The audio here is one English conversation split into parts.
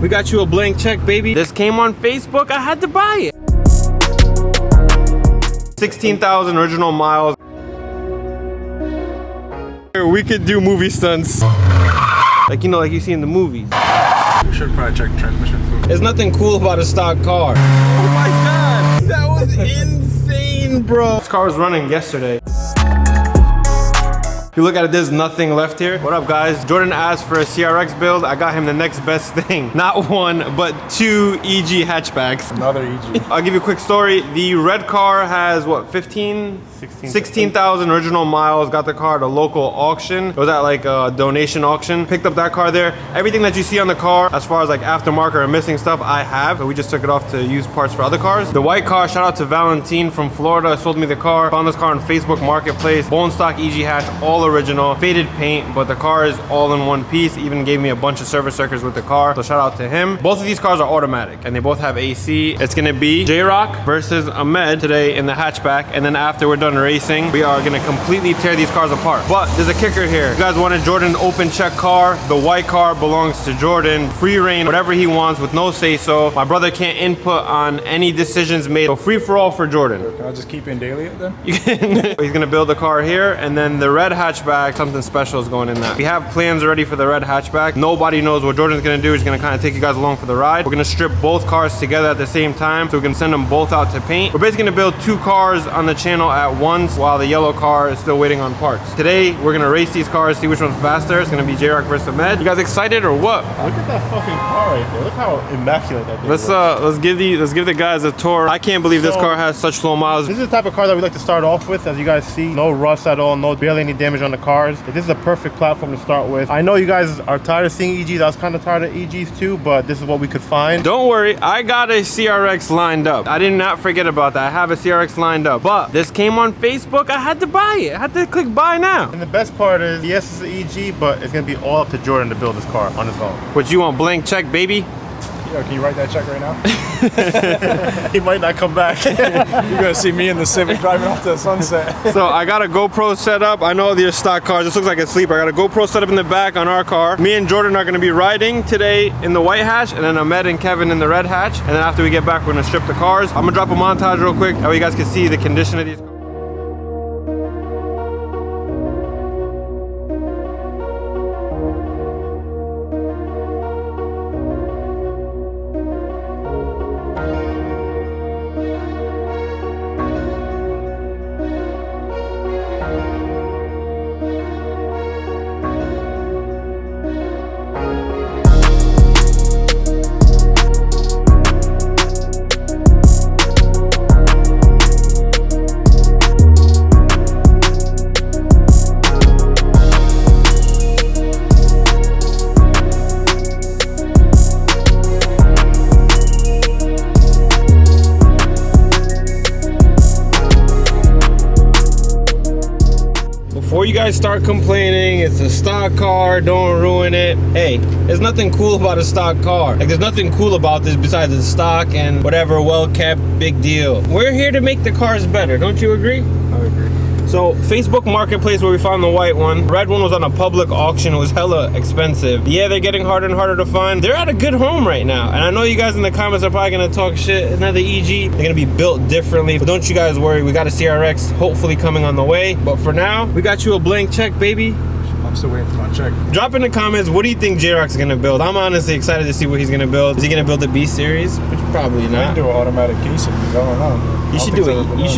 We got you a blank check, baby. This came on Facebook. I had to buy it. 16,000 original miles. We could do movie stunts. Like, you know, like you see in the movies. We should probably check transmission fluid. There's nothing cool about a stock car. Oh my God, that was insane, bro. This car was running yesterday. If you look at it, there's nothing left here. What up, guys? Jordan asked for a CRX build. I got him the next best thing. Not one, but 2 EG hatchbacks. Another EG. I'll give you a quick story. The red car has, what, 16,000 original miles. Got the car at a local auction. It was at like a donation auction. Picked up that car there. Everything that you see on the car, as far as like aftermarket or missing stuff, I have. But we just took it off to use parts for other cars. The white car, shout out to Valentine from Florida. Sold me the car. Found this car on Facebook Marketplace. Bone stock EG hatch, all original. Faded paint, but the car is all in one piece. Even gave me a bunch of service records with the car. So shout out to him. Both of these cars are automatic and they both have AC. It's gonna be Jroc versus Ahmed today in the hatchback. And then after we're done racing, we are gonna completely tear these cars apart. But there's a kicker here. You guys wanted Jordan open check car. The white car belongs to Jordan. Free reign, whatever he wants with no say so. My brother can't input on any decisions made. So free for all for Jordan. Can I just keep in daily then? He's gonna build the car here, and then the red hatchback, something special is going in that. We have plans already for the red hatchback. Nobody knows what Jordan's gonna do. He's gonna kind of take you guys along for the ride. We're gonna strip both cars together at the same time, so we can send them both out to paint. We're basically gonna build 2 cars on the channel at once while the yellow car is still waiting on parts. Today, we're gonna race these cars, see which one's faster. It's gonna be Jroc versus Ahmed. You guys excited or what? Look at that fucking car right there. Look how immaculate that thing is. Let's give the guys a tour. I can't believe this car has such low miles. This is the type of car that we like to start off with. As you guys see, no rust at all, no barely any damage on the cars. This is a perfect platform to start with. I know you guys are tired of seeing EGs. I was kind of tired of EGs too, but this is what we could find. Don't worry, I got a CRX lined up. I did not forget about that. I have a CRX lined up, but this came on Facebook. I had to buy it. I had to click buy now. And the best part is, yes, it's an EG, but it's gonna be all up to Jordan to build this car on his own. What you want, blank check, baby? Yo, can you write that check right now? He might not come back. You're gonna see me in the Civic driving off to the sunset. So I got a GoPro set up. I know they're stock cars. This looks like a sleeper. I got a GoPro set up in the back on our car. Me and Jordan are gonna be riding today in the white hatch, and then Ahmed and Kevin in the red hatch. And then after we get back, we're gonna strip the cars. I'm gonna drop a montage real quick. That way you guys can see the condition of these cars. Before you guys start complaining, it's a stock car, don't ruin it. Hey, there's nothing cool about a stock car. Like, there's nothing cool about this besides the stock and whatever, well kept, big deal. We're here to make the cars better, don't you agree? I agree. So Facebook Marketplace, where we found the white one. Red one was on a public auction. It was hella expensive. Yeah, they're getting harder and harder to find. They're at a good home right now. And I know you guys in the comments are probably gonna talk shit. Another EG, they're gonna be built differently. But don't you guys worry, we got a CRX hopefully coming on the way. But for now, we got you a blank check, baby. I'm still waiting for my check. Drop in the comments, what do you think Jroc's gonna build? I'm honestly excited to see what he's gonna build. Is he gonna build the B series? Which probably I not. do an automatic casing. I don't know. You should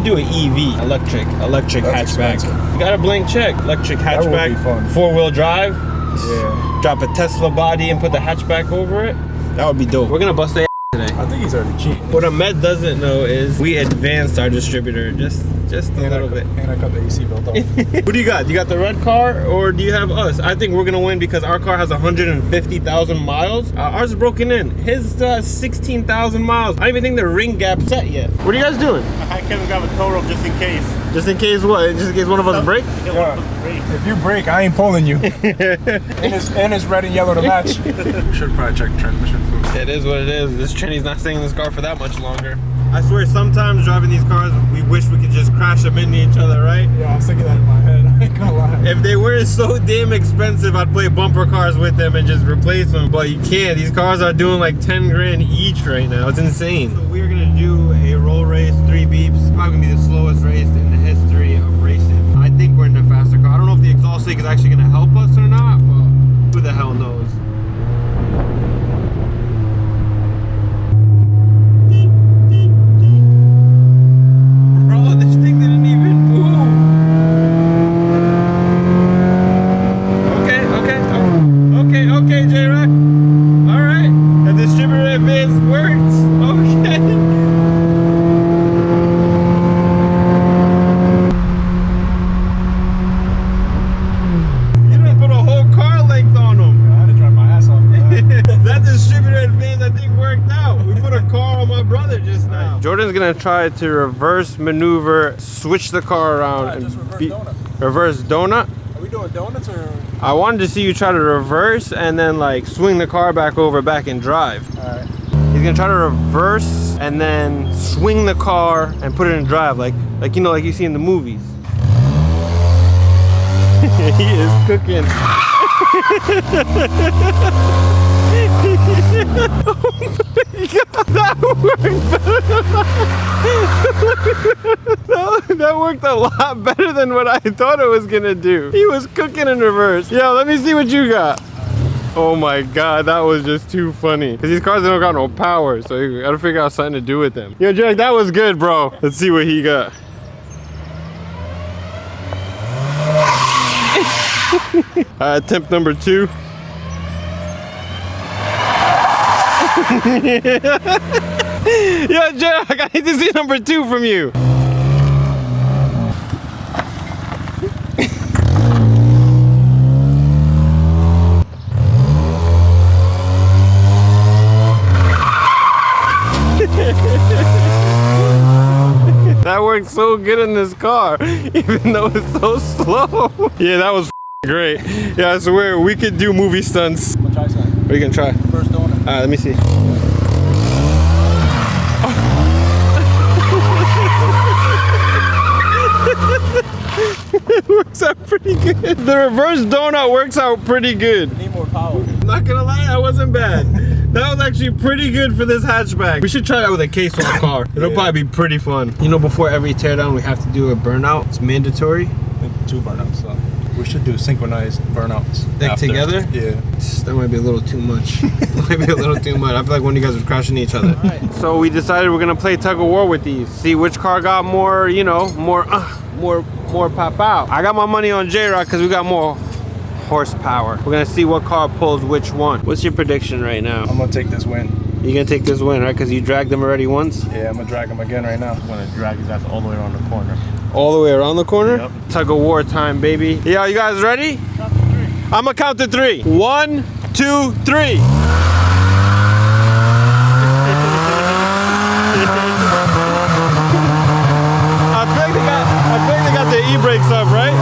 do an EV, electric That's hatchback. expensive. You got a blank check, electric That would hatchback, be fun. 4-wheel drive. Yeah. Drop a Tesla body and put the hatchback over it. That would be dope. We're gonna bust their today. I think he's already cheating. What Ahmed doesn't know is we advanced our distributor just a little bit. And I cut the AC belt off. What do you got? You got the red car or do you have us? I think we're gonna win because our car has 150,000 miles. Ours is broken in. His still has 16,000 miles. I don't even think the ring gap's set yet. What are you guys doing? I can't grab a tow rope just in case. Just in case what? Just in case one of us break? Yeah. If you break, I ain't pulling you. and it's red and yellow to match. We should probably check transmission fluid. It is what it is. This Trinity not staying in this car for that much longer. I swear, sometimes driving these cars, we wish we could just crash them into each other, right? Yeah, I was thinking that in my head. I ain't gonna lie. If they weren't so damn expensive, I'd play bumper cars with them and just replace them. But you can't. These cars are doing like 10 grand each right now. It's insane. So we're gonna do a roll race, 3 beeps. It's probably gonna be the slowest race in the history of racing. I think we're in a faster car. I don't know if the exhaust leak is actually gonna help us or not, but who the hell knows? Bro, this thing didn't even move. Okay, Jroc. All right, the distributor advance works. Okay. You didn't put a whole car length on them. I had to drive my ass off for that. That distributor advance, I think, worked out. We put a car on my brother just now. Jordan's gonna try to reverse maneuver, switch the car around, and just reverse donut. reverse donut. Are we doing donuts or? I wanted to see you try to reverse and then like swing the car back and drive. Alright. He's gonna try to reverse and then swing the car and put it in drive, like you know, like you see in the movies. He is cooking. That worked. That worked a lot better than what I thought it was gonna do. He was cooking in reverse. Yo, let me see what you got. Oh my god, that was just too funny. Cause these cars don't got no power, so you gotta figure out something to do with them. Yo, Jroc, that was good, bro. Let's see what he got. Attempt number 2. Yo, Jroc, I need to see number 2 from you. That worked so good in this car, even though it's so slow. Yeah, that was great. Yeah, I swear, we could do movie stunts. I'll try something. What are you gonna try? First donut. Alright, let me see. It works out pretty good. The reverse donut works out pretty good. Need more power. Not gonna lie, that wasn't bad. That was actually pretty good for this hatchback. We should try that with a case swap car. It'll probably be pretty fun. You know, before every teardown, we have to do a burnout. It's mandatory. 2 burnouts, so we should do synchronized burnouts. Like after. together? Yeah. That might be a little too much. Might be a little too much. I feel like one of you guys was crashing each other. Right. So we decided we're gonna play tug of war with these. See which car got more, you know, more pop out. I got my money on Jroc because we got more horsepower. We're gonna see what car pulls which one. What's your prediction right now? I'm gonna take this win. You're gonna take this win, right? Because you dragged them already once? Yeah, I'm gonna drag him again right now. I'm gonna drag his ass all the way around the corner. All the way around the corner? Yep. Tug of war time, baby. Yeah, you guys ready? Count to 3. I'm gonna count to 3. 1, 2, 3. I think they got the e-brakes up, right?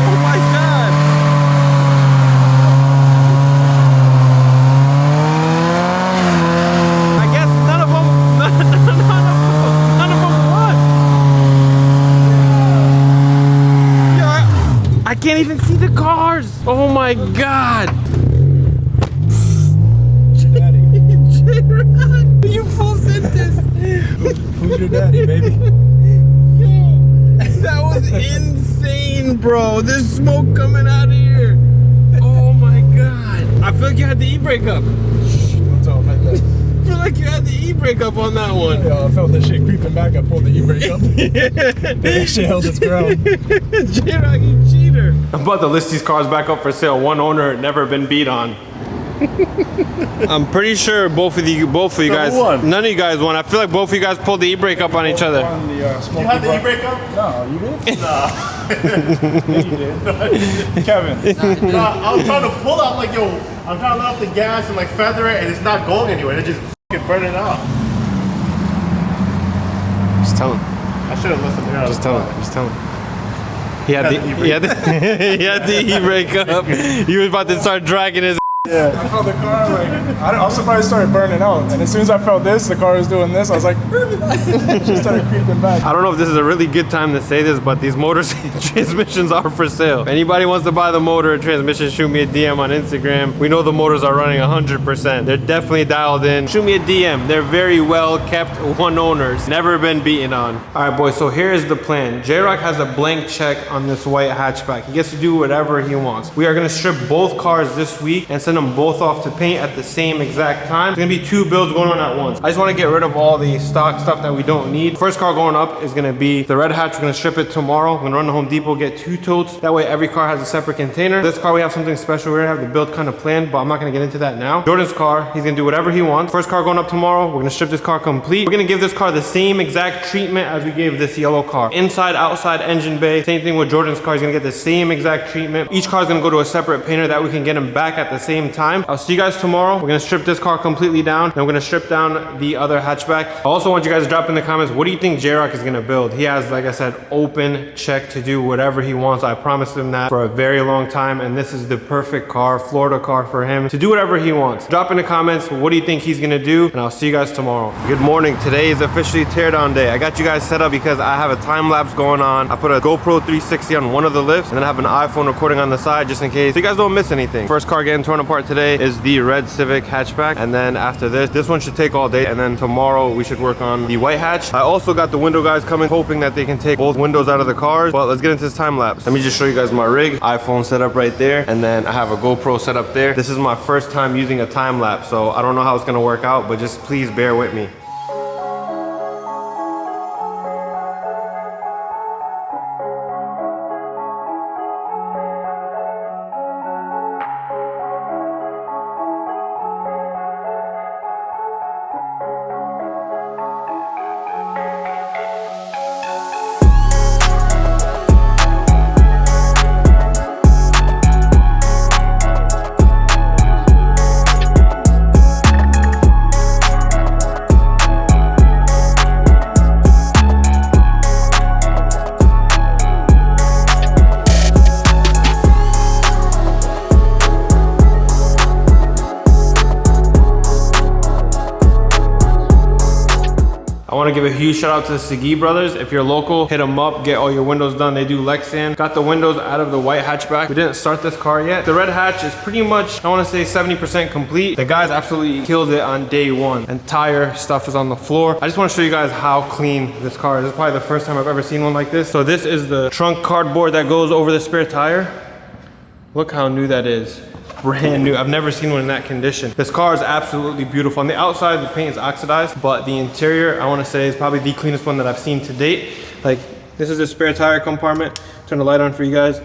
Oh my god! I guess none of them won. Yeah, I can't even see the cars. Oh my god! Jroc, you full sentence. Who's your daddy, baby? Yo, that was insane, bro. There's smoke coming out of here. Oh my god. I feel like you had the e-brake up. Don't tell him like that. I feel like you had the e-brake up on that one. Yeah, I felt that shit creeping back. I pulled the e-brake up. That shit held its ground. Jroc, you cheater. I'm about to list these cars back up for sale. One owner, never been beat on. I'm pretty sure both of you guys, won? none of you guys won. I feel like both of you guys pulled the e-brake up on each other. You had the e-brake up? No, you did? Nah. Yeah, you did. Kevin. Nah, I was trying to pull out like, yo, I'm trying to let off the gas and like feather it and it's not going anywhere. It's just fucking burning out. Just tell him. I should have listened to her. Just tell him. Just tell him. He had the e-brake up. He was about to start dragging his Yeah. I felt the car like, I was surprised it started burning out. And as soon as I felt this, the car was doing this, I was like, it just started creeping back. I don't know if this is a really good time to say this, but these motors and transmissions are for sale. If anybody wants to buy the motor and transmission, shoot me a DM on Instagram. We know the motors are running 100%. They're definitely dialed in. Shoot me a DM. They're very well kept, one owners. Never been beaten on. All right, boys, so here is the plan. Jroc has a blank check on this white hatchback. He gets to do whatever he wants. We are gonna strip both cars this week and send them both off to paint at the same exact time. It's gonna be 2 builds going on at once. I just wanna get rid of all the stock stuff that we don't need. First car going up is gonna be the red hatch. We're gonna strip it tomorrow. We're gonna run to Home Depot, get 2 totes. That way every car has a separate container. This car, we have something special. We're gonna have the build kind of planned, but I'm not gonna get into that now. Jordan's car, he's gonna do whatever he wants. First car going up tomorrow. We're gonna strip this car complete. We're gonna give this car the same exact treatment as we gave this yellow car. Inside, outside, engine bay. Same thing with Jordan's car. He's gonna get the same exact treatment. Each car is gonna go to a separate painter that we can get him back at the same time. I'll see you guys tomorrow. We're gonna strip this car completely down. Then we're gonna strip down the other hatchback. I also want you guys to drop in the comments, what do you think Jroc is gonna build? He has, like I said, open check to do whatever he wants. I promised him that for a very long time, and this is the perfect car, Florida car for him to do whatever he wants. Drop in the comments, what do you think he's gonna do? And I'll see you guys tomorrow. Good morning. Today is officially teardown day. I got you guys set up because I have a time lapse going on. I put a GoPro 360 on one of the lifts, and then I have an iPhone recording on the side just in case so you guys don't miss anything. First car getting torn apart today is the red Civic hatchback, and then after this one should take all day, and then tomorrow we should work on the white hatch. I also got the window guys coming, hoping that they can take both windows out of the cars. But let's get into this time lapse. Let me just show you guys my rig. iPhone set up right there, and then I have a GoPro set up there. This is my first time using a time lapse, so I don't know how it's gonna work out, but just please bear with me. I want to give a huge shout out to the Segui brothers. If you're local, hit them up, get all your windows done. They do Lexan. Got the windows out of the white hatchback. We didn't start this car yet. The red hatch is pretty much, I want to say 70% complete. The guys absolutely killed it on day one. And tire stuff is on the floor. I just want to show you guys how clean this car is. This is probably the first time I've ever seen one like this. So this is the trunk cardboard that goes over the spare tire. Look how new that is. Brand new. I've never seen one in that condition. This car is absolutely beautiful. On the outside, the paint is oxidized, but the interior, I want to say, is probably the cleanest one that I've seen to date. Like, this is a spare tire compartment. Turn the light on for you guys.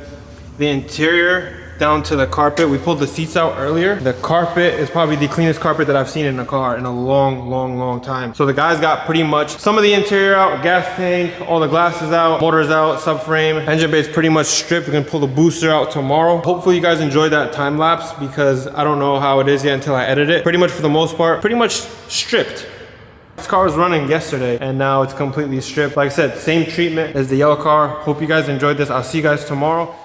The interior down to the carpet. We pulled the seats out earlier. The carpet is probably the cleanest carpet that I've seen in a car in a long time. So the guys got pretty much some of the interior out, gas tank, all the glasses out, motors out, subframe. Engine bay is pretty much stripped. We're gonna pull the booster out tomorrow. Hopefully you guys enjoyed that time lapse because I don't know how it is yet until I edit it. Pretty much for the most part, pretty much stripped. This car was running yesterday and now it's completely stripped. Like I said, same treatment as the yellow car. Hope you guys enjoyed this. I'll see you guys tomorrow.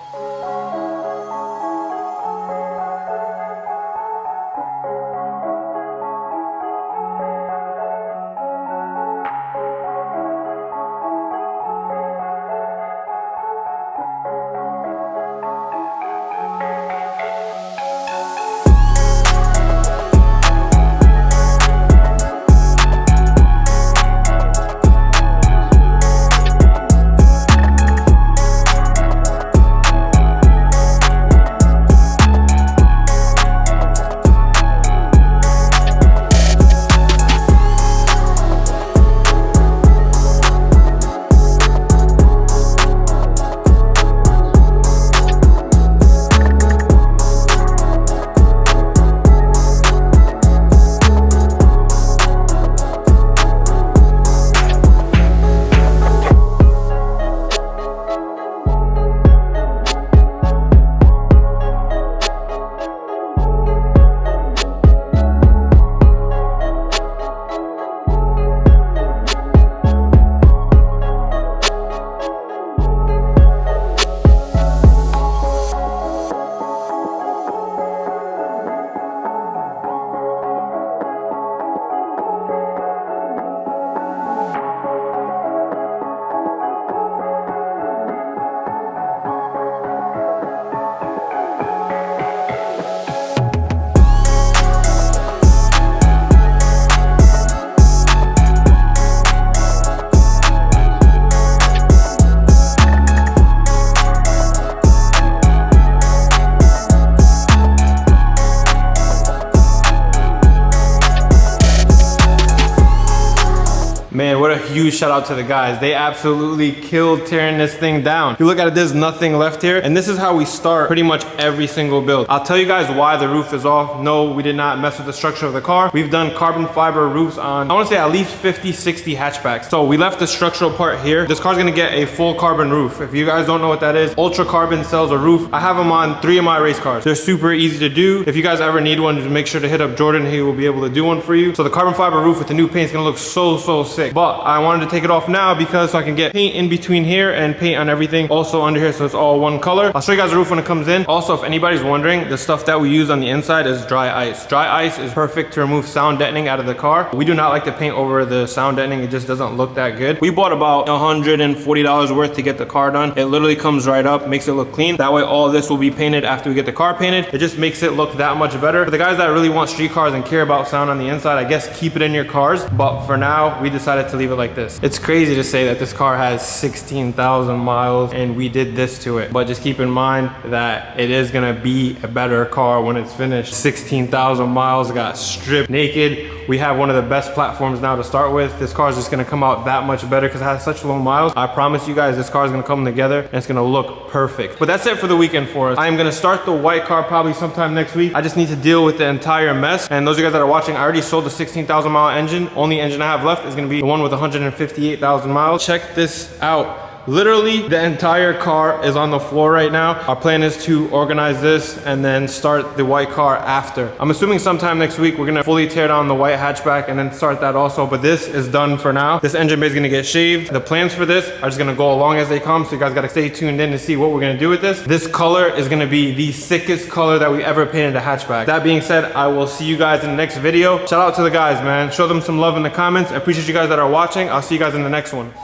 huge shout out to the guys. They absolutely killed tearing this thing down. If you look at it, there's nothing left here. And this is how we start pretty much every single build. I'll tell you guys why the roof is off. No, we did not mess with the structure of the car. We've done carbon fiber roofs on, I want to say at least 50, 60 hatchbacks. So we left the structural part here. This car's gonna get a full carbon roof. If you guys don't know what that is, Ultra Carbon sells a roof. I have them on 3 of my race cars. They're super easy to do. If you guys ever need one, just make sure to hit up Jordan. He will be able to do one for you. So the carbon fiber roof with the new paint is gonna look so sick. But I wanted to take it off now because so I can get paint in between here and paint on everything also under here, so it's all one color. I'll show you guys the roof when it comes in. Also, if anybody's wondering, the stuff that we use on the inside is dry ice. Dry ice is perfect to remove sound deadening out of the car. We do not like to paint over the sound deadening. It just doesn't look that good. We bought about $140 worth to get the car done. It literally comes right up, makes it look clean. That way all this will be painted after we get the car painted. It just makes it look that much better. For the guys that really want street cars and care about sound on the inside, I guess keep it in your cars. But for now, we decided to leave it like this. It's crazy to say that this car has 16,000 miles and we did this to it. But just keep in mind that it is gonna be a better car when it's finished. 16,000 miles, got stripped naked. We have one of the best platforms now to start with. This car is just gonna come out that much better because it has such low miles. I promise you guys, this car is gonna come together and it's gonna look perfect. But that's it for the weekend for us. I am gonna start the white car probably sometime next week. I just need to deal with the entire mess. And those of you guys that are watching, I already sold the 16,000 mile engine. Only engine I have left is gonna be the one with 158,000 miles. Check this out. Literally, the entire car is on the floor right now. Our plan is to organize this and then start the white car after. I'm assuming sometime next week, we're gonna fully tear down the white hatchback and then start that also, but this is done for now. This engine bay is gonna get shaved. The plans for this are just gonna go along as they come, so you guys gotta stay tuned in to see what we're gonna do with this. This color is gonna be the sickest color that we ever painted a hatchback. That being said, I will see you guys in the next video. Shout out to the guys, man. Show them some love in the comments. I appreciate you guys that are watching. I'll see you guys in the next one.